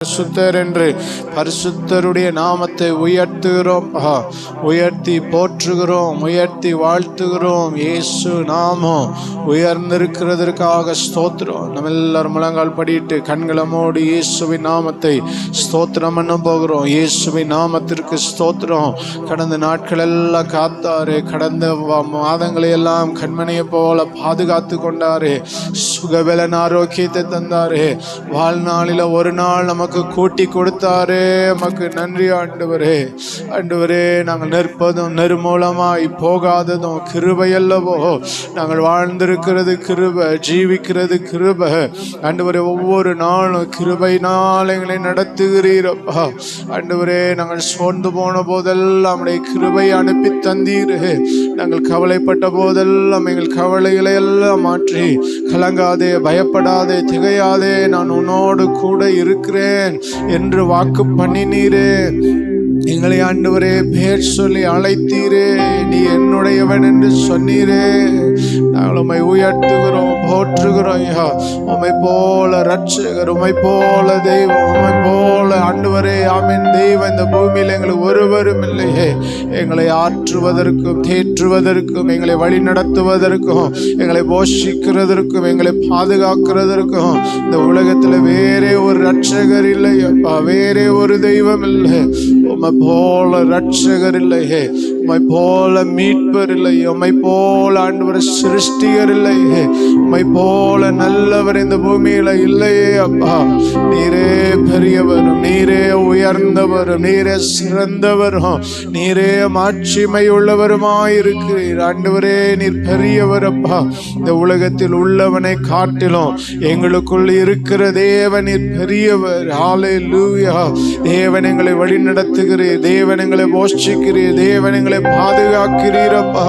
பரிசுத்தர் என்று பரிசுத்தருடைய நாமத்தை உயர்த்துகிறோம், உயர்த்தி போற்றுகிறோம், உயர்த்தி வாழ்த்துகிறோம். இயேசு நாமம் உயர்ந்திருக்கிறதற்காக ஸ்தோத்திரம். நம்ம எல்லாரும் முழங்கால் படிட்டு கண்களை மூடி இயேசுவின் நாமத்தை ஸ்தோத்திரம் பண்ண போகிறோம். இயேசுவின் நாமத்திற்கு ஸ்தோத்திரம். கடந்த நாட்கள் எல்லாம் காத்தாரு, கடந்த மாதங்களை எல்லாம் கண்மணியை போல பாதுகாத்து கொண்டாரு, சுகபலன் ஆரோக்கியத்தை தந்தாரு, வாழ்நாளில் ஒரு நாள் நமக்கு கூட்டி கொடுத்தாரே. நமக்கு நன்றி ஆண்டவரே. ஆண்டவரே, நாங்கள் நிற்பதும் நிர்மூலமாய் போகாததும் கிருபை அல்லவோ. நாங்கள் வாழ்ந்திருக்கிறது கிருபை, ஜீவிக்கிறது கிருபை. ஆண்டவரே, ஒவ்வொரு நாளும் கிருபையினால் எங்களை நடத்துகிறீரப்பா. ஆண்டவரே, நாங்கள் சோர்ந்து போன போதெல்லாம் நம்முடைய கிருபை அனுப்பி தந்தீரே. நாங்கள் கவலைப்பட்ட போதெல்லாம் எங்கள் கவலைகளை எல்லாம் மாற்றி, கலங்காதே, பயப்படாதே, திகையாதே, நான் உன்னோடு கூட இருக்கிறேன் என்று வாக்கு பண்ணினீரே. எங்களை ஆண்டவரே பேர் சொல்லி அழைத்தீரே. நீ என்னுடையவன் என்று சொன்னீரே. நாங்கள் உம்மை உயர்த்துகிறோம், போற்றுகிறோம். உம்மை போல ரட்சகர், உம்மை போல தெய்வம், உம்மை போல ஆண்டவரே ஆமென் தெய்வம் இந்த பூமியில் எங்களுக்கு ஒருவரும் இல்லையே. எங்களை ஆற்றுவதற்கும் தேற்றுவதற்கும், எங்களை வழி நடத்துவதற்கும், எங்களை போஷிக்கிறதற்கும், எங்களை பாதுகாக்கிறதற்கும் இந்த உலகத்தில் வேறே ஒரு ரட்சகர் இல்லை அப்பா, வேறே ஒரு தெய்வம் இல்லை. உம்மை போல ரட்சகர் இல்லையே, உம்மை போல மீட்பர் இல்லை, உம்மை போல ஆண்டவர் சிருஷ்டிகர் இல்லையே, உம்மை போல நல்லவர் இந்த பூமியில இல்லையே அப்பா. நீரே பெரியவரும், நீரே உயர்ந்தவரும், நீரே சிறந்தவரும், நீரே மாட்சிமை உள்ளவருமாயிருக்கிறீர். ஆண்டவரே, நீர் பெரியவர் அப்பா. இந்த உலகத்தில் உள்ளவனை காட்டிலும் எங்களுக்குள் இருக்கிற தேவன் நீர் பெரியவர். ஹல்லேலூயா. தேவன் எங்களை வழி நடத்துகிறீர், தேவன் எங்களை போஷிக்கிறீர், தேவன் எங்களை பாதுகாக்கிறீரப்பா.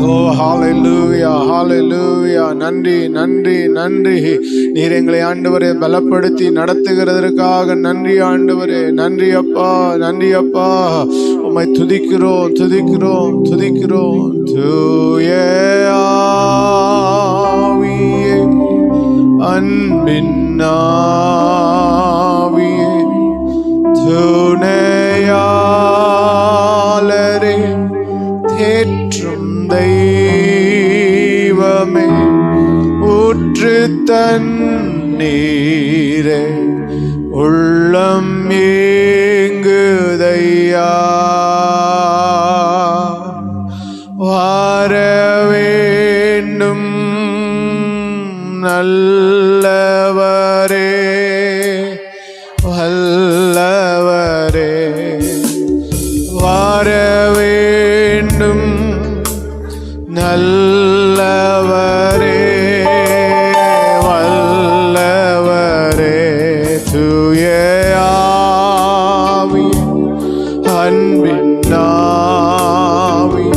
ஓ ஹல்லேலூயா, ஹல்லேலூயா. நன்றி, நன்றி, நன்றி. நீர் எங்களை ஆண்டவரே பலப்படுத்தி நடத்துகிறதற்காக நன்றி ஆண்டவரே. நன்றி அப்பா, நன்றி அப்பா. உம்மை துதிக்கிறோம், துதிக்கிறோம், துதிக்கிறோம். தூய ஆவியே, அன்பின் ஆவியே, துணையாளரே, தேற்றும் தெய்வமே, ஊற்று தண்ணீரே, உள்ளம் ஏங்குதையா, வார வேண்டும் நல்லவரே, வல்லவரே, வார வேண்டும் நல்லவரே, வல்லவரே. தூய ஆவி, அன்பின் ஆவி,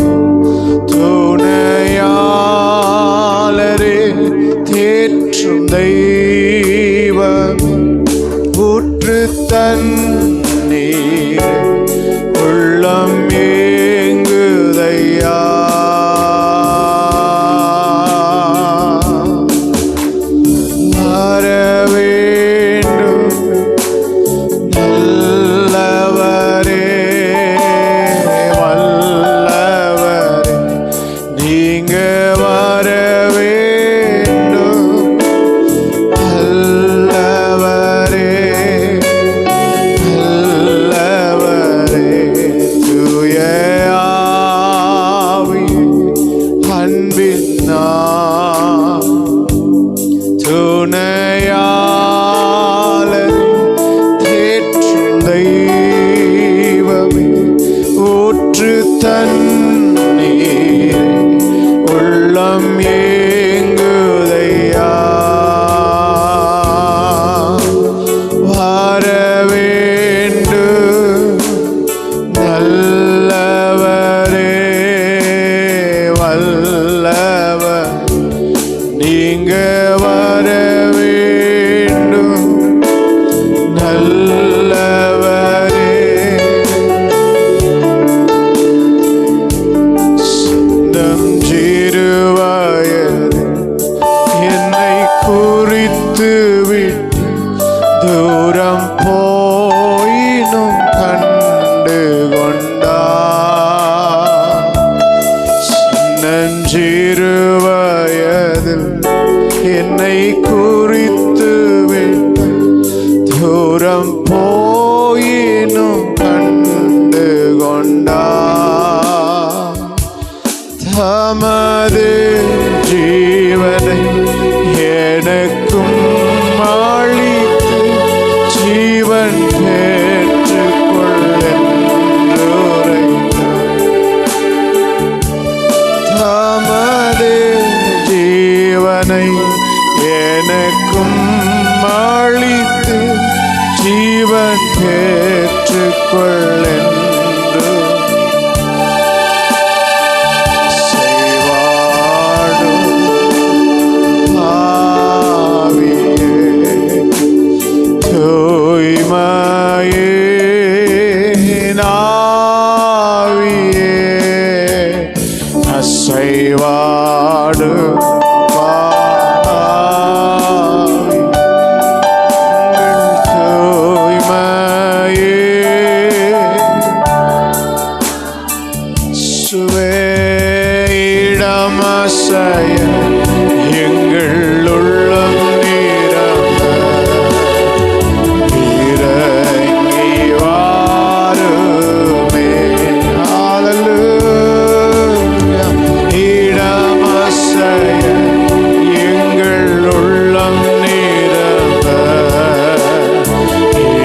துணையாளரே, தேற்றும் தெய்வம், ஊற்று தண்ணீர், உள்ளம் ஏங்குதையா, வர வேண்டும் நல்லவரே, வல்லவரே, நீங்க வர வேண்டும் நல்லவரே, நல்லவரே. தூய ஆவி, அன்பின் ஆவி, துணையாளர், தேற்றும் தெய்வமே, ஊற்று தண்ணீர், உள்ளம் ஏங்குதையா, வர வேண்டும் நல்லவரே, வல்லவர், நீங்க வர வேண்டும் நல்லவரே. சிந்தம் சிறுவயது என்னை குறித்து விட்டு தூர தூரம் போயினும் கண்டு கொண்டார். சின்னஞ்சிறு வயதில் என்னை குறித்து விட்டு தூரம் போயினும் கண்டு கொண்டார். தமது ஜீவனை எனக்கும் அளித்து ஜீவன் பெற்றுக்கொள்ளென்றுரைத்தார். தமது ஜீவனை எனக்கும் அளித்து ஜீவன் பெற்றுக்கொள்ளென்று அசைவாடு சுவேடமசைய எங்கள் உள்ளம் நிரம்ப இறங்கி வாருமே. ஹல்லேலூயா. இடமசைய எங்கள் உள்ளம் நிரம்ப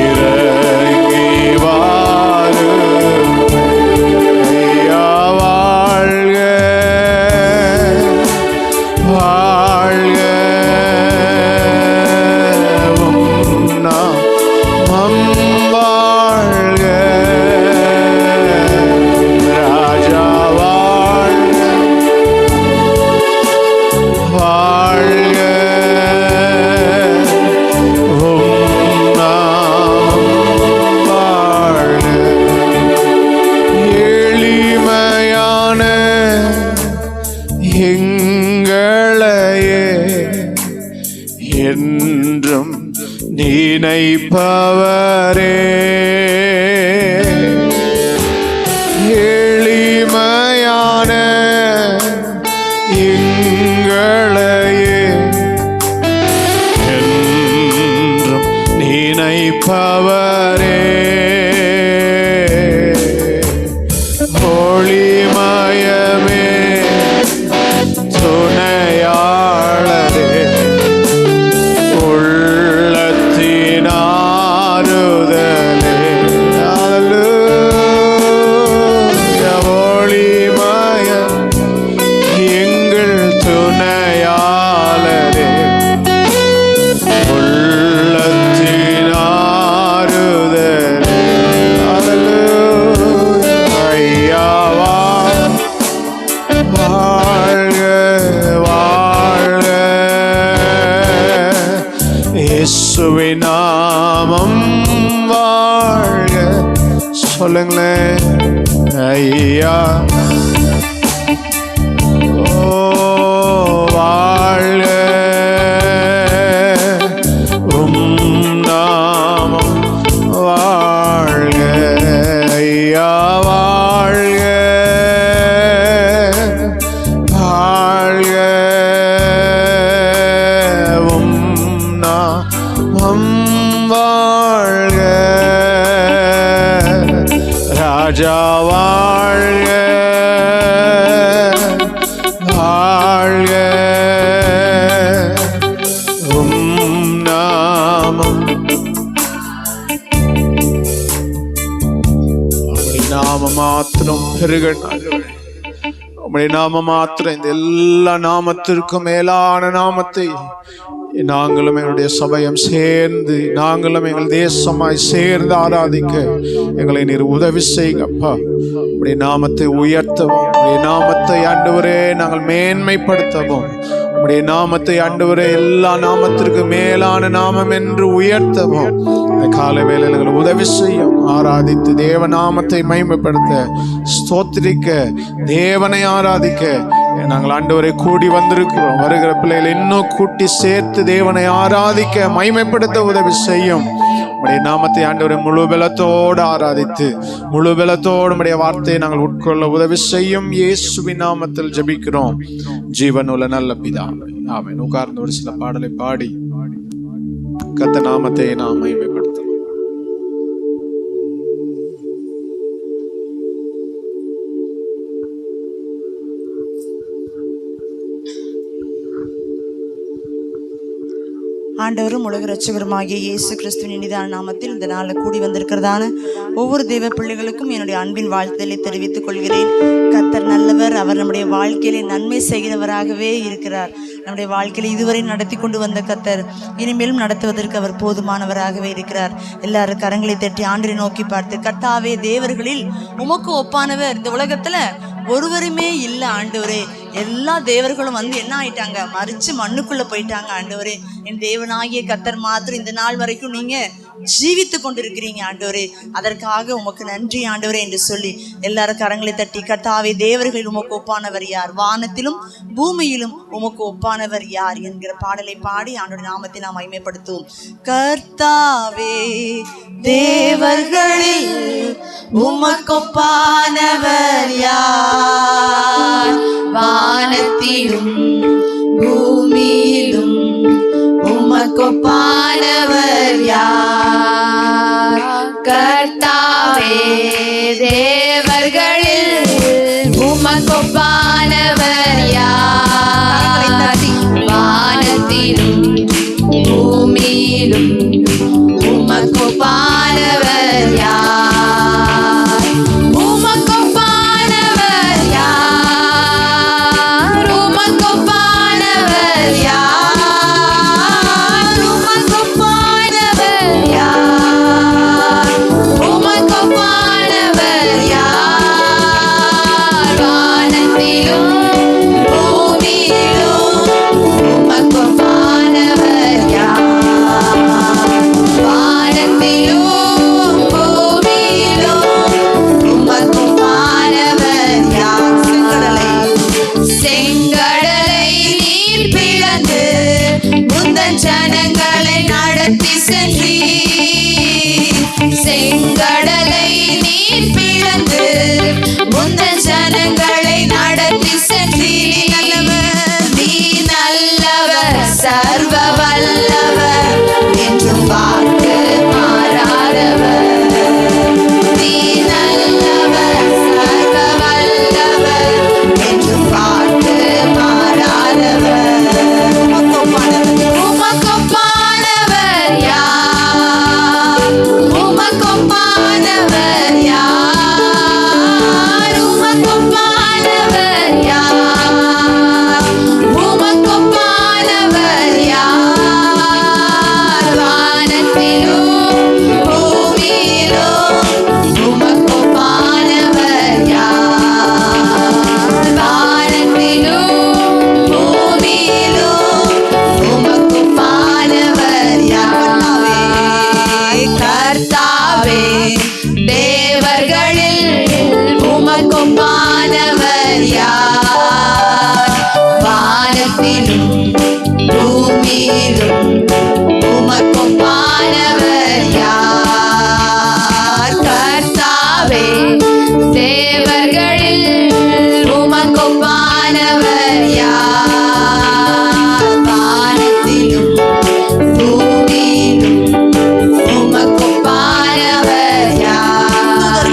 இறங்கி வாருமே. ஐயா வாழ்க வாழ்க உம் நாமம் வாழ்க. ராஜா வாழ்க வாழ்க உம் நாமம் வாழ்க. எளிமையான எங்களையே என்றும் நினைப்பவரே. எளிமையான எங்களையே என்றும் நினைப்பவரே. ஒளிமயமே துணையாளரே உள்ளத்தின் ஆறுதலே. ஹல்லேலூயா. ஒளிமயம் எங்கள் துணையாளரே உள்ளத்தின் ஆறுதலே. ஹல்லேலூயா. ஐயா வாழ்க வாழ்க இயேசுவின் நாமம் வாழ்க. சொல்லுங்களேன் ஐயா. ஓ வாழ்க உம் நாமம் வாழ்க. ஐயா வாழ்க வாழ்க உம் நாமம் வாழ்க. ராஜா வாழ்க வாழ்க உம் நாமம். அப்படி நாம மாத்திரம் பெருகணும். உம்முடைய நாம மாத்திரம் இந்த எல்லா நாமத்திற்கும் மேலான நாமத்தை நாங்களும் எங்களுடைய சபையும் சேர்ந்து நாங்களும் எங்கள் தேசமாய் சேர்ந்து ஆராதிக்க எங்களை நீர் உதவி செய்யுங்கப்பா. உம்முடைய நாமத்தை உயர்த்தவும், உம்முடைய நாமத்தை ஆண்டவரே நாங்கள் மேன்மைப்படுத்தவும், உம்முடைய நாமத்தை ஆண்டவரே எல்லா நாமத்திற்கு மேலான நாமம் என்று உயர்த்தவும் இந்த கால வேளையில் எங்களை உதவி செய்யும். ஆராதித்து தேவ நாமத்தை மகிமைப்படுத்த, ஸ்தோத்திரிக்க, தேவனை ஆராதிக்க நாங்கள் ஆண்டவரை கூடி வந்திருக்கிறோம். வருகிற பிள்ளைகளை இன்னும் கூட்டி சேர்த்து தேவனை ஆராதிக்க மகிமைப்படுத்த உதவி செய்யும். உம்முடைய நாமத்தை ஆண்டவரை முழு பலத்தோடு ஆராதித்து முழு பலத்தோடு உம்முடைய வார்த்தையை நாங்கள் உட்கொள்ள உதவி செய்யும். இயேசுவின் நாமத்தில் ஜெபிக்கிறோம் ஜீவனுள்ள நல்ல பிதாவே, ஆமென். உட்கார்ந்து ஒரு சில பாடலை பாடி கர்த்தர் நாமத்தை நாம் மகிமைப்படுத்தலாம். ஆண்டவரும் உலக ரட்சகருமாகிய இயேசு கிறிஸ்துவின் இனிதான நாமத்தில் இந்த நாளில் கூடி வந்திருக்கிறதான ஒவ்வொரு தேவ பிள்ளைகளுக்கும் என்னுடைய அன்பின் வாழ்த்துதலை தெரிவித்துக் கொள்கிறேன். கர்த்தர் நல்லவர். அவர் நம்முடைய வாழ்க்கையிலே நன்மை செய்கிறவராகவே இருக்கிறார். நம்முடைய வாழ்க்கையில இதுவரை நடத்தி கொண்டு வந்த கர்த்தர் இனிமேலும் நடத்துவதற்கு அவர் போதுமானவராகவே இருக்கிறார். எல்லாரும் கரங்களை தட்டி ஆண்டரை நோக்கி பார்த்து, கர்த்தாவே, தேவர்களில் உமக்கு ஒப்பானவர் இந்த உலகத்துல ஒருவருமே இல்லை ஆண்டவரே. எல்லா தேவர்களும் என்ன ஆயிட்டாங்க, மறிச்சு மண்ணுக்குள்ள போயிட்டாங்க ஆண்டவரே. என் தேவனாகிய கர்த்தர் மாத்திரம் இந்த நாள் வரைக்கும் நீங்க ஜீவித்து கொண்டிருக்கிறீங்க ஆண்டவரே. அதற்காக உமக்கு நன்றி ஆண்டவரே என்று சொல்லி எல்லாரும் கரங்களை தட்டி, கர்த்தாவே, தேவர்களில் உமக்கு ஒப்பானவர் யார், வானத்திலும் பூமியிலும் உமக்கு ஒப்பானவர் யார் என்கிற பாடலை பாடி ஆண்டோட நாமத்தை நாம் மகிமைப்படுத்துவோம். கர்த்தாவே, தேவர்களில் உமக்கு ஒப்பானவர் யார், வானத்திலும் பூமியிலும் உமக்கு ஒப்பானவர் யார். கர்த்தாவே, தேவர்களில் உமக்கு ஒப்பானவர் யார், வானத்திலும் பூமியிலும் உமக்கு ஒப்பானவர் யார். உமக்கு ஒப்பானவர் யார், உமக்கு ஒப்பானவர் யார், உமக்கு ஒப்பானவர் யார், உமக்கு ஒப்பானவர் யார். வானத்திலும் பூமியிலும் உமக்கு ஒப்பானவர் யார், வானத்திலும் பூமியிலும் உமக்கு ஒப்பானவர் யார். செங்கடலை நீர் பிளந்து முந்தன் ஜனங்களை நடத்தி சென்றீர். செங்கடலை நீர் பிளந்து முந்தன் ஜனங்களை நடத்தி சென்றீர். நீ நல்லவர், சர்வ வல்லவர், என்றும் வாக்கு மாறாதவர். நீ நல்லவர், சர்வ வல்லவர், என்றும் வாக்கு மாறாதவர். உமக்கு ஒப்பானவர் யார், உமக்கு ஒப்பானவர் யார், உமக்கு ஒப்பானவர் யார், உமக்கு ஒப்பானவர் யார். வானத்திலும் பூமியிலும் உமக்கு ஒப்பானவர் யார், வானத்திலும் பூமியிலும் உமக்கு ஒப்பானவர் யார். கர்த்தாவே, தேவர்களில் உமக்கு ஒப்பானவர் யார், வானத்திலும் பூமியிலும் உமக்கு ஒப்பானவர் யார். கர்த்தாவே, தேவர்களில் உமக்கு ஒப்பானவர் யார், வானத்திலும் பூமியிலும் உமக்கு ஒப்பானவர் யார்.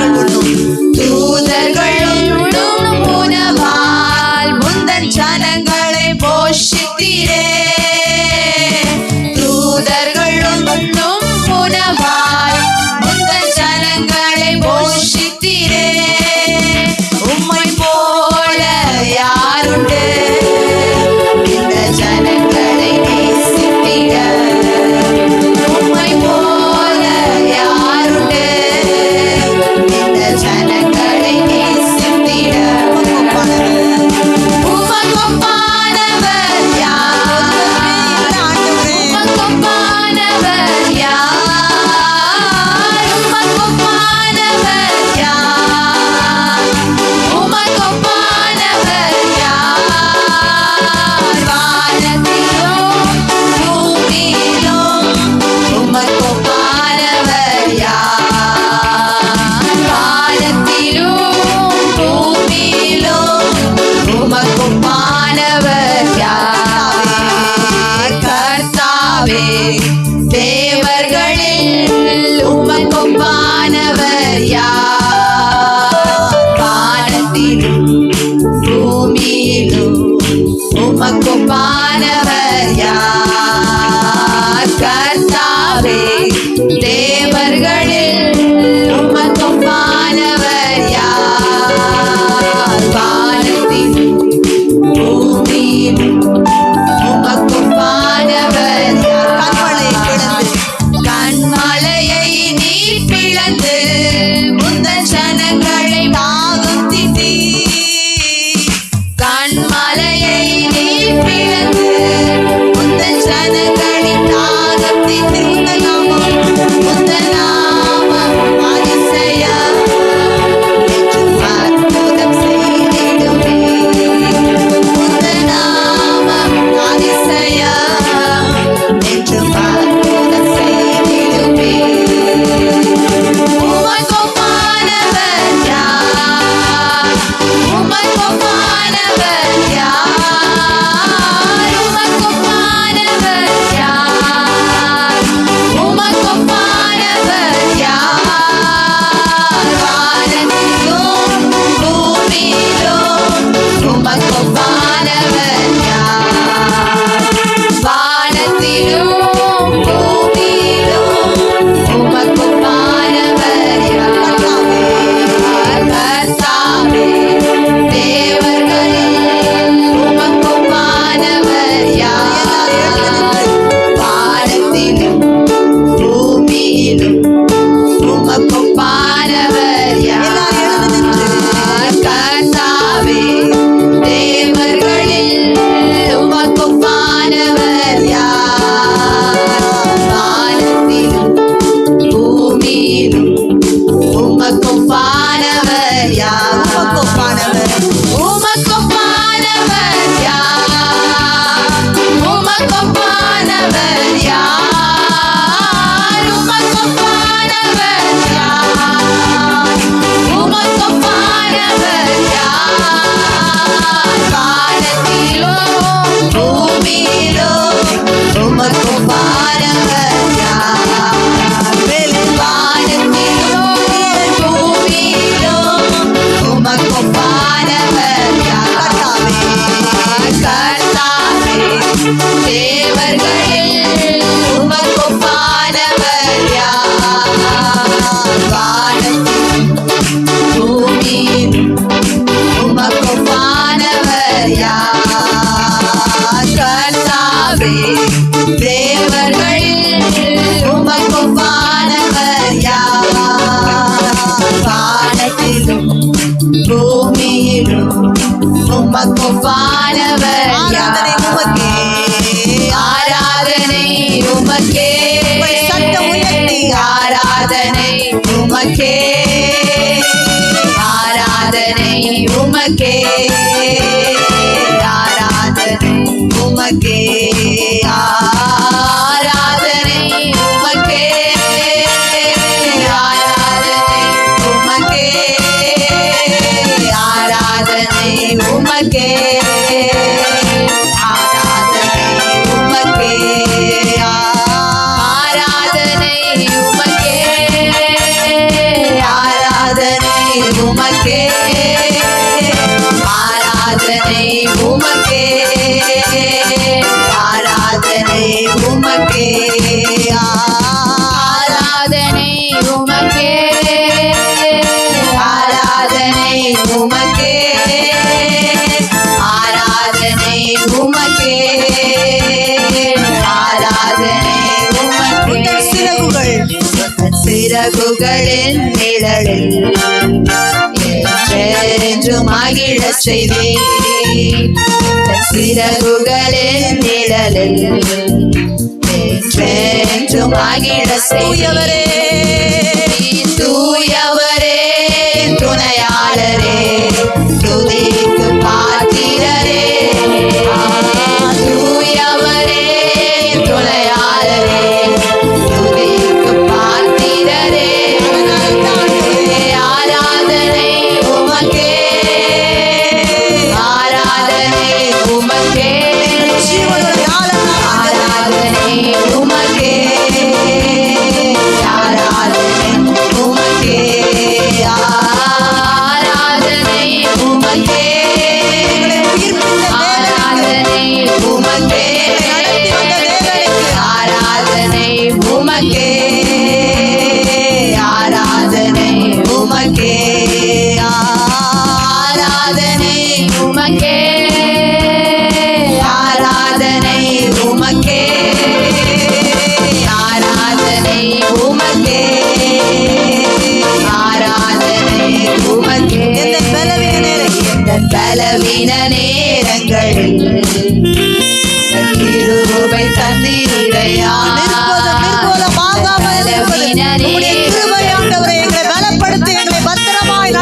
தூதர்கள் உண்ணும் உணவாய் ஆராதனை உமக்கே, ஆராதனை உமக்கே, ஆராதனை உமக்கே, ஆராதனை உமக்கே, ஆராதனை உமக்கே, ஆராதனை உமக்கே, ஆராதனை உமக்கே, ஆராதனை உமக்கே, ஆராதனை உமக்கே, ஆராதனை உமக்கே, ஆராதனை உமக்கே, ஆராதனை உமக்கே, ஆராதனை உமக்கே, ஆராதனை உமக்கே. சிறகுகளின் நிழலில் என்று மகிழச் செய்தே, சிறகுகளின் நிழலில் என்று மகிழச் செய்தவரே, தூயவரே துணையாளரே, துதிக்கு பாத்திரரே, தூயவரே துணையாளரே, துதிக்கு பாத்திரரே, ஆராதனை உமக்கே, ஆராதனை உமக்கே, ஆராதனை உமக்கே, ஆராதனை உமக்கே, ஆராதனை உமக்கே, ஆராதனை உமக்கே, ஆராதனை உமக்கே, ஆராதனை உமக்கே, ஆராதனை உமக்கே, ஆராதனை உமக்கே, ஆராதனை உமக்கே, ஆராதனை உமக்கே. பலவீன நேரங்களில் கிருபை தந்தீரையா,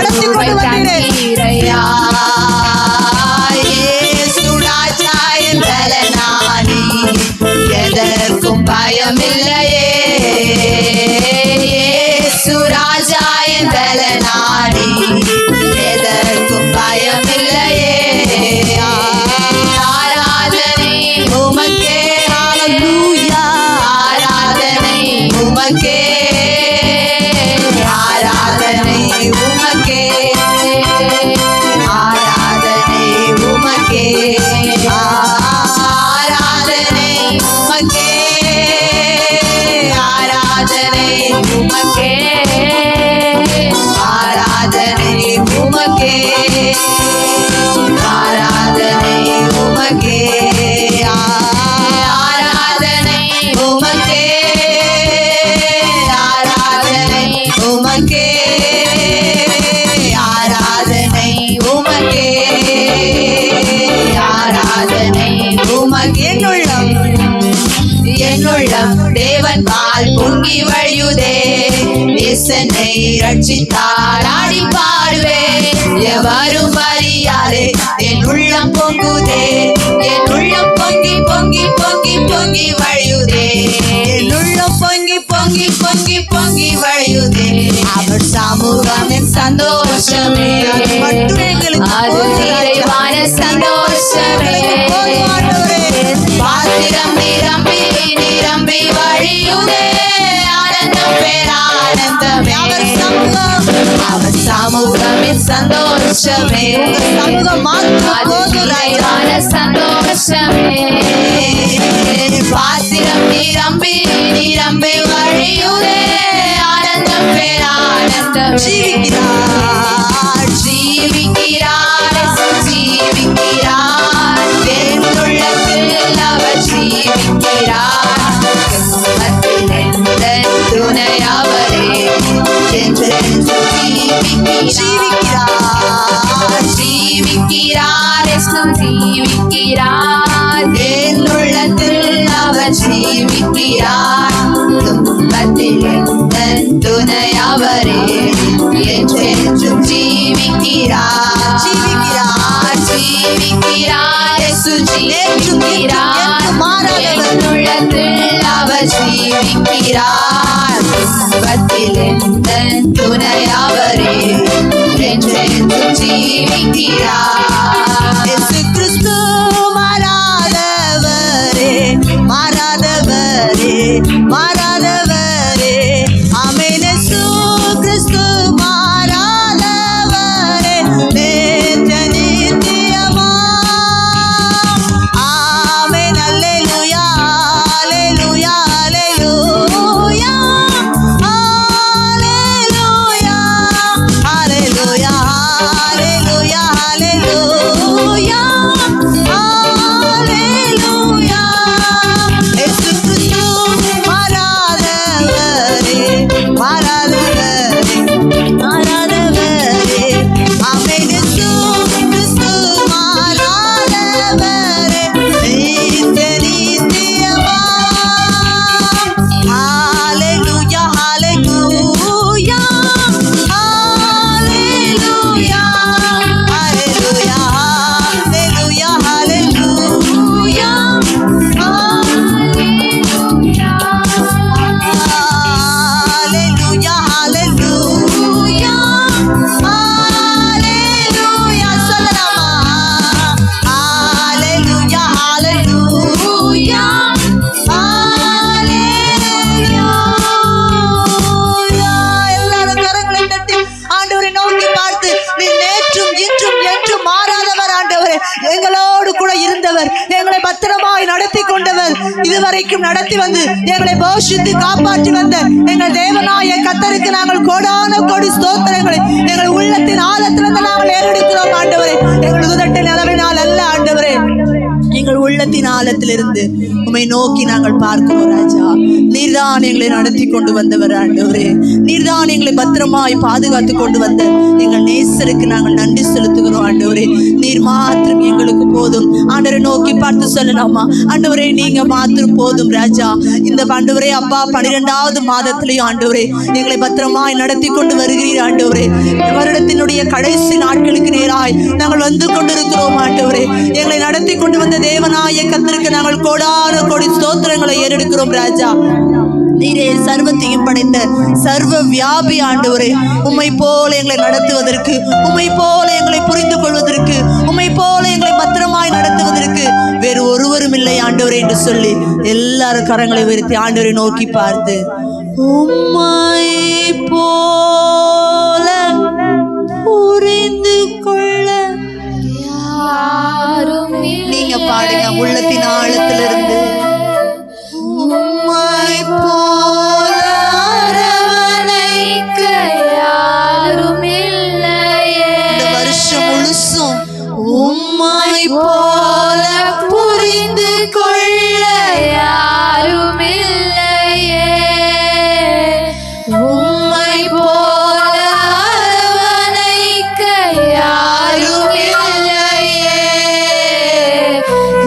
பலவீன தந்தீரையா, இயேசுராஜாயின் பலனானி, எதற்கும் பயமில்லையே, இயேசுராஜாயின் பலனானி, எதற்கும் பயமில்லையே, ஆராதனை உமக்கே, ஆராதனை உமக்கே, ஆராதனை உமக்கே, ஆராதனை உமக்கே, ஆராதனை உமக்கே, ஆராதனை உமக்கே, ஆராதனை உமக்கே, ஆராதனை உமக்கே, ஆராதனை உமக்கே, ஆராதனை உமக்கே, ஆராதனை உமக்கே, ஆராதனை உமக்கே. என்னுள்ளம் தேவன் பால் பொங்கி வழியுதே, இயேசுவை ரட்சித்தார் ஆடி பாடுவே, எவரும் அறியாதே என் உள்ளம் பொங்குதே, என் உள்ளம் பொங்கி பொங்கி பொங்கி பொங்கி வழியுதே, என் உள்ளம் பொங்கி பொங்கி பொங்கி பொங்கி வழியுதே, அவர் சமூகம் என் சந்தோஷமே, அது நிறைவான சந்தோஷமே, பாத்திரம் நிரம்பி நிரம்பி வழியுதே, ஆனந்தம் பேரானந்தமே, அவர் சமூகமின் சந்தோஷமே, அது நிறைவான சந்தோஷமே, பாத்திரம் நிரம்பி நிரம்பி வழியுதே, ஆனந்தம் பேரானந்தம். ஜீவிக்கிறார் ஜீவிக்கிறார் ஜீவிக்கிறார், என்னுள்ளத்தில் அவர் ஜீவிக்கிறார், துணையவரே என்றென்று ஜீவிக்கிறார், ஜீவிக்கிறார் ஜீவிக்கிறார், என்னுள்ளத்தில் அவர் ஜீவிக்கிறார், துன்பத்தில் என்னை அவரே என்றென்றும் ஜீவிக்கிறார் ஜீவிக்கிறார் ஜீவிக்கிறார் இயேசு ஜீவிக்கிறார் உள்ளத்தில் அவர் ஜீவிக்கிறார் துன்பத்தில் எந்தன் துணை அவரே என்றென்றும் ஜீவிக்கிறார் இயேசு கிறிஸ்து மாறாதவரே மாறாதவரே மாறாதவரே ஆமென் இயேசு கிறிஸ்து மாறாதவரே நேற்று நித்தியமா ஆமென் அல்லேலூயா அல்லேலூயா அல்லேலூயா அல்லேலூயா அல்லேலூயா அல்லேலூயா அல்லேலூயா அல்லேலூயா இயேசு கிறிஸ்து மாறாதவரே மாறாதவரே மாறாதவரே ஆமென் இயேசு கிறிஸ்து மாறாதவரே நித்திய நித்தியமா ஹalleluya ஹalleluya ஹalleluya ஹalleluya ஹalleluya ஹalleluya ஹalleluya ஹalleluya ஹalleluya சொல்லலாமா ஹalleluya ஹalleluya ஹalleluya எல்லாரும் கரங்களை தட்டி ஆண்டவரை நோக்கி பார்த்து நீ நேற்றும் இன்றும் என்றும் மாறாதவர் ஆண்டவரே எங்களோடு கூட இருந்தவர் எங்களை பத்திரமாய் நடத்தி கொண்டவர் இதுவரைக்கும் நடத்தி வந்து எங்களை போஷித்து காப்பாற்றி வந்த எங்கள் தேவனாய கர்த்தருக்கு நாங்கள் கோடான கோடி ஸ்தோத்திரங்களை எங்கள் உள்ளத்தின் ஆழத்திலிருந்து நாங்கள் ஏறெடுக்கிறோம் ஆண்டவரே எங்கள் உதட்டின் அளவினால் அல்ல ஆண்டவரே எங்கள் உள்ளத்தின் ஆழத்திலிருந்து உம்மை நோக்கி நாங்கள் பார்க்கிறோம் ராஜா நீர்தான் எங்களை நடத்தி கொண்டு வந்தவர் ஆண்டவரே நீர்தான் எங்களை பத்திரமாய் பாதுகாத்து கொண்டு வந்த எங்கள் நேசருக்கு நாங்கள் நன்றி செலுத்துகிறோம் ஆண்டவரே நீர் மாத்திரம் எங்களுக்கு போதும் ஆண்டவரை நோக்கி பார்த்து சொல்லலாமா ஆண்டவரே நீங்க மாத்திரம் போதும் ராஜா இந்த ஆண்டவரே அப்பா 12வது மாதத்திலேயும் ஆண்டவரே எங்களை பத்திரமாய் நடத்தி கொண்டு வருகிறீர் ஆண்டவரே வருடத்தினுடைய கடைசி நாட்களுக்கு நேராய் நாங்கள் வந்து கொண்டிருக்கிறோம் ஆண்டவரே எங்களை நடத்தி கொண்டு வந்த தேவனாய கர்த்தருக்கு நாங்கள் கோடான கோடி ஸ்தோத்திரங்களை ஏறெடுக்கிறோம் ராஜா நீரே சர்வத்தையும் படைத்த சர்வ வியாபி ஆண்டவரே உம்மை போல எங்களை நடத்துவதற்கு உம்மை போல எங்களை புரிந்து கொள்வதற்கு உம்மை போல எங்களை பத்திரமாய் நடத்துவதற்கு வேறு ஒருவரும் இல்லை ஆண்டவரே என்று சொல்லி எல்லாரும் கரங்களை உயர்த்தி ஆண்டவரை நோக்கி பார்த்து உம்மை போல புரிந்து கொள்ள நீங்க பாடுங்க உள்ளத்தின் ஆழத்திலிருந்து உம்மை போல அரவணைக்க யாரும் இல்லையே இந்த வருஷம் முழுசும் உம்மை போல புரிந்து கொள்ள யாரும் இல்லையே உம்மை போல அரவணைக்க யாரும் இல்லையே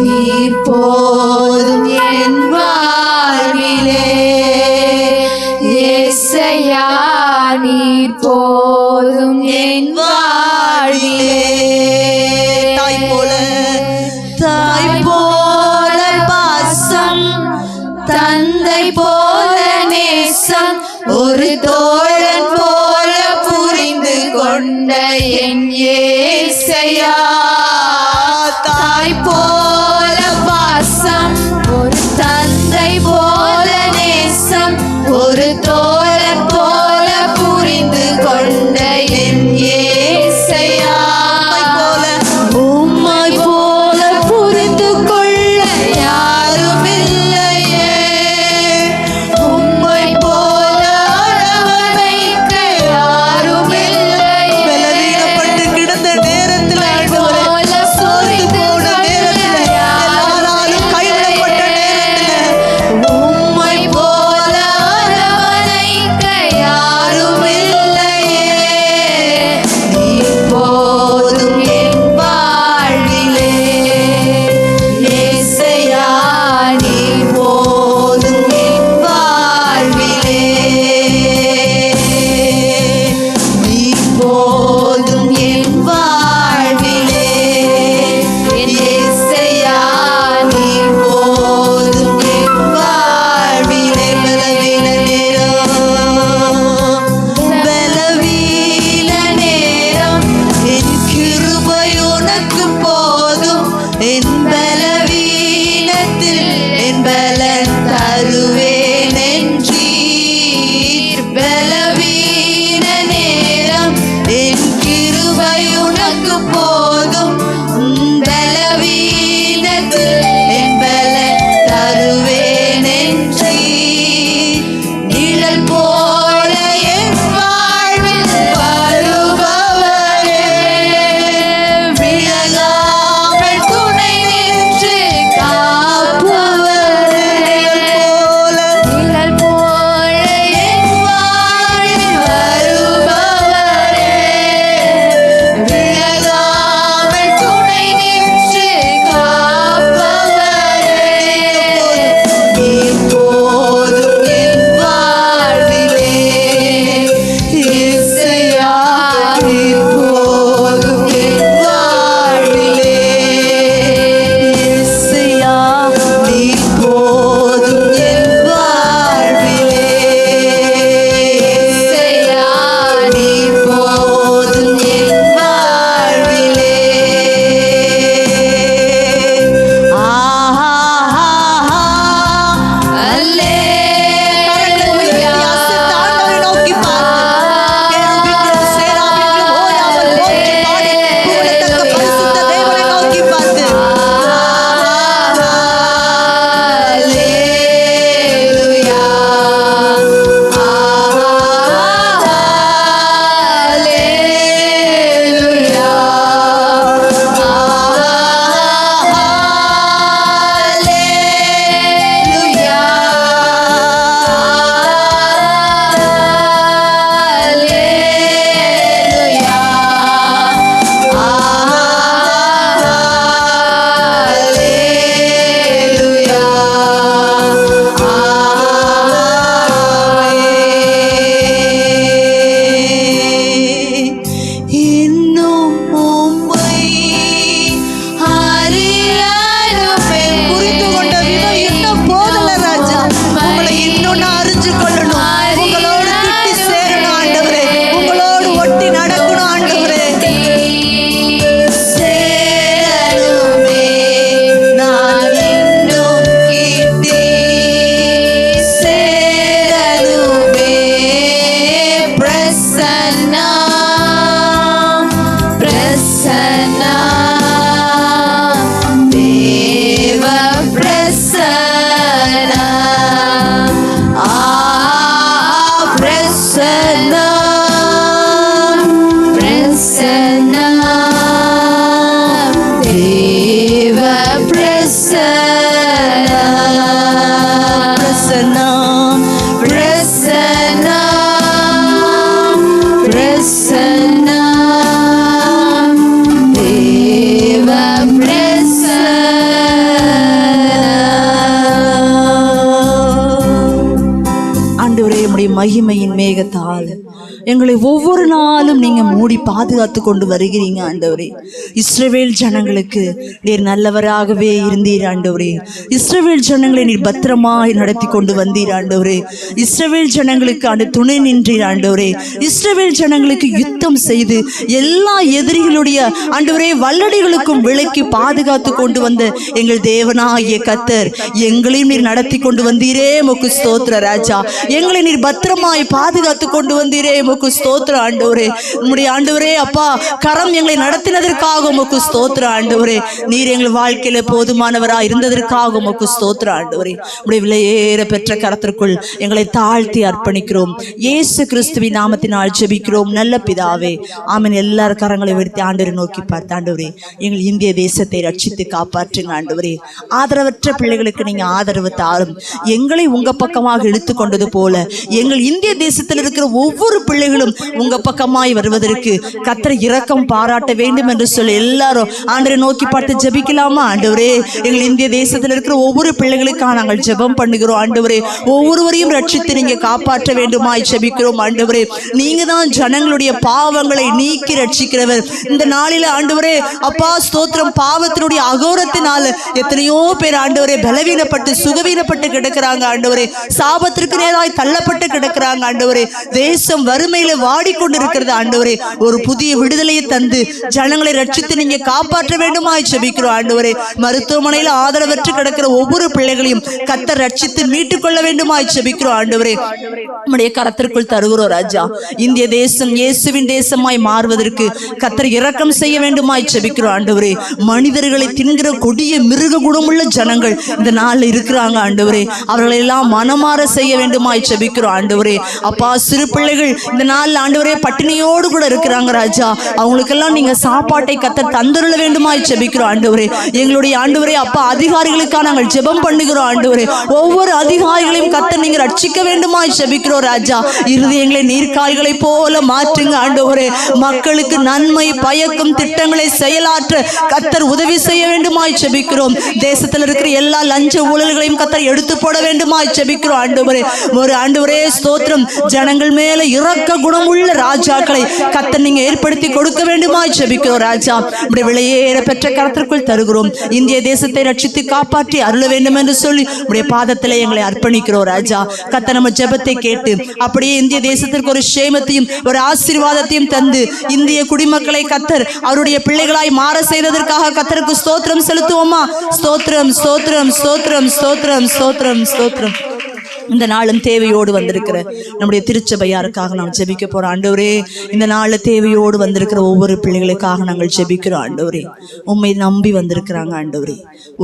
நீர் போதும் என் வாழ்விலே இயேசையா நீர் போதும் என் வாழ்விலே தாய் போல பாசம் தந்தை போல நேசம் ஒரு தோழன் போல புரிந்து கொண்ட என் இயேசையா தாய் போல பாசம் ஒரு தந்தை போல நேசம் ஒரு தோழன் போல புரிந்து கொண்ட என் இயேசையா உம்மை போல புரிந்து கொள்ள யாரும் இல்லையே உம்மை போல அரவணைக்க யாரும் இல்லையே பலவீனப்பட்டு மகிமையின் மேகத்தால் எங்களை ஒவ்வொரு நாளும் நீங்க மூடி பாதுகாத்து கொண்டு வருகிறீங்க ஆண்டவரே. இஸ்ரவேல் ஜனங்களுக்கு நீர் நல்லவராகவே இருந்தீர் ஆண்டவரே. இஸ்ரவேல் ஜனங்களை நீர் பத்திரமாய் நடத்தி கொண்டு வந்தீர் ஆண்டவரே. இஸ்ரவேல் ஜனங்களுக்கு அந்த துணை நின்றீர் ஆண்டவரே. இஸ்ரவேல் ஜனங்களுக்கு யுத்தம் செய்து எல்லா எதிரிகளுடைய ஆண்டவரே வல்லடிகளுக்கும் விலக்கி பாதுகாத்து கொண்டு வந்த எங்கள் தேவனாகிய கர்த்தர் எங்களையும் நீர் நடத்தி கொண்டு வந்தீரே, உமக்கு ஸ்தோத்திர ராஜா. எங்களை நீர் பத்திரமாய் பாதுகாத்து கொண்டு வந்தீரே, உமக்கு ஸ்தோத்திர ஆண்டவரே. உம்முடைய ஆண்டவரே அப்பா கரம் எங்களை நடத்தினதற்காக உமக்கு ஸ்தோத்திர ஆண்டவரே. நீர் எங்கள் வாழ்க்கையில போதுமானவராய் இருந்ததற்காக உமக்கு ஸ்தோத்திர ஆண்டவரே. உம்முடைய விலையேற பெற்ற கரத்திற்குள் எங்களை தாழ்த்தி அர்ப்பணிக்கிறோம். இயேசு கிறிஸ்துவின் நாமத்தினால் ஜெபிக்கிறோம் நல்ல பிதாவே, ஆமென். எல்லாரும் கரங்களை உயர்த்தி ஆண்டவரை நோக்கி பார்த்து, ஆண்டவரே எங்கள் இந்திய தேசத்தை ரட்சித்து காப்பாற்றுங்க ஆண்டவரே. ஆதரவற்ற பிள்ளைகளுக்கு நீங்க ஆதரவு தாரும். எங்களை உங்க பக்கமாக இழுத்து கொண்டது போல எங்கள் இந்திய தேசத்தில் இருக்கிற ஒவ்வொரு பிள்ளைகளும் உங்க பக்கமாய் வருவதற்கு கர்த்தர் இரக்கம் பாராட்ட வேண்டும் என்று சொல்லி எல்லாரும் ஆண்டவரை நோக்கி பார்த்து ஜெபிக்கலாமா? ஆண்டவரே எங்கள் இந்திய தேசத்தில் இருக்கிற ஒவ்வொரு பிள்ளைகளுக்காக நாங்கள் ஜெபம் பண்ணுகிறோம் ஆண்டவரே. ஒவ்வொருவரையும் ரட்சித்து நீங்க காப்பாற்ற வேண்டுமாய் ஜெபிக்கிறோம் ஆண்டவரே. நீங்க தான் ஜனங்களுடைய பாவங்களை நீக்கி ரட்சிக்கிறவர். இந்த நாளில ஆண்டவரே அப்பா ஸ்தோத்திரம், பாவத்தினுடைய அகோரத்தினால எத்தனையோ பேர் ஆண்டவரே பலவீனப்பட்டு சுகவீனப்பட்டு கிடக்கிறாங்க ஆண்டவரே. சாபத்திற்கு நேராய் தள்ளப்பட்டு கிடக்கிறாங்க ஆண்டவரே. தேசம் வறுமையில வாடிக்கொண்டிருக்கிறது ஆண்டவரே. ஒரு புதிய விடுதலையை தந்து ஜனங்களை ரட்சித்து நீங்க காப்பாற்ற வேண்டுமாய் ஜெபிக்கிறோம் ஆண்டவரே. மருத்துவமனையில் ஆதரவற்று கிடக்கிற ஒவ்வொரு பிள்ளைகளையும் கர்த்தர் ரட்சித்து மீட்டுக் கொள்ள வேண்டுமாய் ஜெபிக்கிறோம் ஆண்டவரே. நம்முடைய கரத்திற்குள் தருகிறோம் ராஜா. இந்திய தேசம் இயேசுவின் தேசமாய் மாறுவதற்கு கர்த்தர் இரக்கம் செய்ய வேண்டுமாய் ஜெபிக்கிறோம் ஆண்டவரே. மனிதர்களை தின்கிற கொடிய மிருக குணமுள்ள ஜனங்கள் இந்த நாளில் இருக்கிறாங்க ஆண்டவரே. அவர்களை எல்லாம் மனமாற செய்ய வேண்டுமாய் ஜெபிக்கிறோம் ஆண்டவரே. அப்பா சிறு பிள்ளைகள் இந்த நாளில் ஆண்டவரே பட்டினியோடு கூட இருக்கிறாங்க ராஜா. அவங்களுக்கெல்லாம் நீங்க சாப்பாட்டை கர்த்தர் தந்துள்ள வேண்டுமாய் ஜெபிக்கிறோம் ஆண்டவரே. எங்களுடைய ஆண்டவரே அப்பா அதிகாரிகளுக்காக நாங்கள் ஜெபம் பண்ணுகிறோம் ஆண்டவரே. ஒவ்வொரு அதிகாரிகளையும் கர்த்தர் நீங்க ரட்சிக்க வேண்டுமாய் ஜெபிக்கிறோம் ராஜா. இருதயங்களை நீர்க்கால்களை போல மாற்றுங்க ஆண்டவரே. மக்களுக்கு நன்மை பயக்கும் திட்டங்களை செயலாற்ற கர்த்தர் உதவி செய்ய வேண்டுமாய் ஜெபிக்கிறோம். தேசத்தில் இருக்கிற எல்லா லஞ்ச ஊழல்களையும் கர்த்தர் எடுத்து போட வேண்டுமாய் ஜெபிக்கிறோம் ஆண்டவரே. ஒரு ஆண்டவரே ஸ்தோத்திரம், ஜனங்கள் மேல இரக்க குணமுள்ள ராஜாக்களை கர்த்தர் நீங்க ஏற்படுத்தி கொடுக்க வேண்டுமாய் ஜெபிக்கிறோம் ராஜா. இப்படி விலையேற பெற்ற கரத்திற்குள் தருகிறோம். இந்திய தேசத்தை ரட்சித்து காப்பாற்றி அருள வேண்டும் என்று சொல்லி உடைய பாதத்திலே எங்களை அர்ப்பணிக்கிறோம் ராஜா. கர்த்தர் நம்ம ஜெபத்தை கேட்டு அப்படியே இந்திய தேசத்திற்கு ஒரு சேமத்தையும் ஒரு ஆசீர்வாதத்தையும் தந்து இந்திய குடிமக்களை கர்த்தர் அவருடைய பிள்ளைகளாய் மாற செய்ததற்காக கர்த்தருக்கு ஸ்தோத்திரம் செலுத்துவோமா? ஸ்தோத்திரம் ஸ்தோத்திரம் ஸ்தோத்திரம் ஸ்தோத்திரம் ஸ்தோத்திரம் ஸ்தோத்திரம். இந்த நாளும் தேவையோடு வந்திருக்கிற நம்முடைய திருச்சபையாருக்காக நாம் ஜெபிக்க போறோம் ஆண்டவரே. இந்த நாளில் தேவையோடு வந்திருக்கிற ஒவ்வொரு பிள்ளைகளுக்காக நாங்கள் ஜெபிக்கிறோம் ஆண்டவரே. உம்மை நம்பி வந்திருக்கிறாங்க ஆண்டவரே.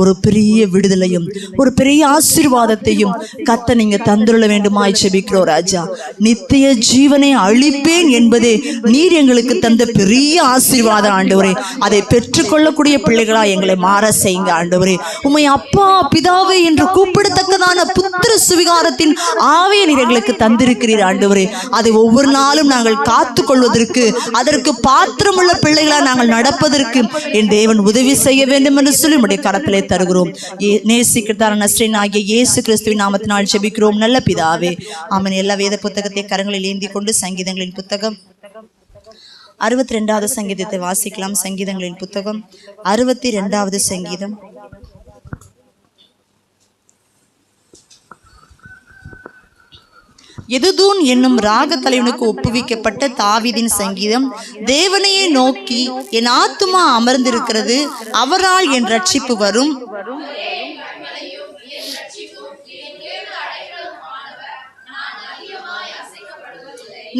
ஒரு பெரிய விடுதலையும் ஒரு பெரிய ஆசீர்வாதத்தையும் கர்த்தர் நீங்க தந்துள்ள வேண்டுமாய் ஜெபிக்கிறோம் ராஜா. நித்திய ஜீவனை அளிப்பேன் என்பதே நீர் எங்களுக்கு தந்த பெரிய ஆசீர்வாதம் ஆண்டவரே. அதை பெற்றுக்கொள்ளக்கூடிய பிள்ளைகளா எங்களை மாற செய்யுங்க ஆண்டவரே. உம்மை அப்பா பிதாவே என்று கூப்பிடத்தக்கதான புத்திர சுவிகார ஆவியை நீர் எங்களுக்கு தந்திருக்கிறீர் ஆண்டவரே. அதை ஒவ்வொரு நாளும் நாங்கள் காத்து கொள்வதற்கு அதற்கு பாத்திரமுள்ள பிள்ளைகளா நாங்கள் நடப்பதற்கு என் தேவன் உதவி செய்ய வேண்டும் என்று சொல்லி உடைய கரத்திலே தருகிறோம். நேசிக்கிறதான நஸ்ரேன் ஆகிய இயேசு கிறிஸ்துவின் நாமத்தினால் ஜெபிக்கிறோம் நல்ல பிதாவே, ஆமென். எல்லா வேத புத்தகத்தை கரங்களில் ஏந்தி கொண்டு சங்கீதங்களின் புத்தகம் 62வது சங்கீதத்தை வாசிக்கலாம். சங்கீதங்களின் புத்தகம் 62வது சங்கீதம். எதுதூன் என்னும் ராக தலைவனுக்கு ஒப்புவிக்கப்பட்ட தாவீதின் சங்கீதம். தேவனையே நோக்கி என் ஆத்துமா அமர்ந்திருக்கிறது, அவரால் என் ரட்சிப்பு வரும்.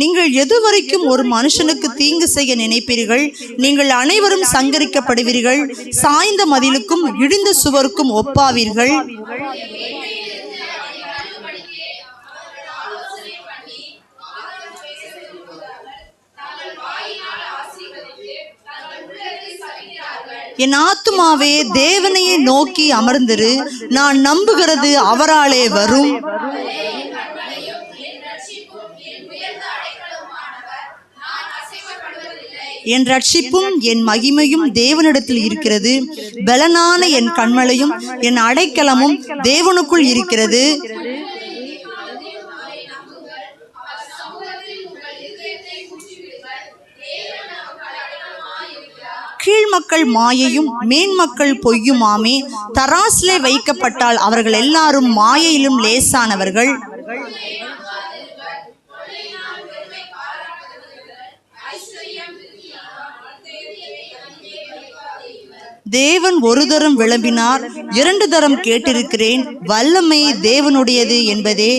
நீங்கள் எதுவரைக்கும் ஒரு மனுஷனுக்கு தீங்கு செய்ய நினைப்பீர்கள்? நீங்கள் அனைவரும் சங்கரிக்கப்படுவீர்கள். சாய்ந்த மதிலுக்கும் இடிந்த சுவருக்கும் ஒப்பாவீர்கள். என் ஆத்துமாவே தேவனையே நோக்கி அமர்ந்திரு, நான் நம்புகிறது அவராலே வரும். என் ரட்சிப்பும் என் மகிமையும் தேவனிடத்தில் இருக்கிறது. பலனான என் கண்மலையும் என் அடைக்கலமும் தேவனுக்குள் இருக்கிறது. கீழ்மக்கள் மாயையும் மேன்மக்கள் பொய்யுமாமே. தராசிலே வைக்கப்பட்டால் அவர்கள் எல்லாரும் மாயையிலும் லேசானவர்கள். தேவன் ஒரு தரம் விளம்பினார், 2 தரம் கேட்டிருக்கிறேன். வல்லமை தேவனுடையது என்பதே,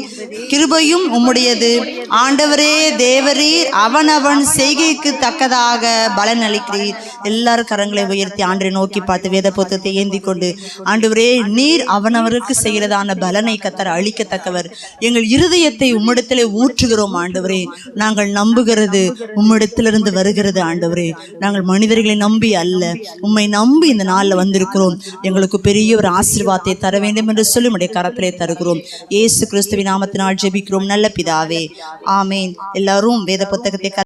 கிருபையும் உம்முடையது. ஆண்டவரே தேவரீர் அவனவன் செய்கைக்கு தக்கதாக பலன் அளிக்கிறீர். எல்லாரும் கரங்களை உயர்த்தி ஆண்டரை நோக்கி பார்த்து வேத புத்தகத்தை ஏந்தி கொண்டு, ஆண்டவரே நீர் அவனவருக்கு செய்கிறதான பலனை கத்தர் அளிக்கத்தக்கவர். எங்கள் இருதயத்தை உம்மிடத்திலே ஊற்றுகிறோம் ஆண்டவரே. நாங்கள் நம்புகிறது உம்மிடத்திலிருந்து வருகிறது ஆண்டவரே. நாங்கள் மனிதர்களை நம்பி அல்ல, உம்மை நம்பி இந்த நாளில் வந்திருக்கிறோம். எங்களுக்கு பெரிய ஒரு ஆசீர்வாதத்தை தர வேண்டும் என்று சொல்லி உம்முடைய கரத்திலே தருகிறோம். இயேசு கிறிஸ்துவின் நாமத்தினால் ஜெபிக்கிறோம் நல்ல பிதாவே, ஆமேன். எல்லாரும் வேத புத்தகத்தை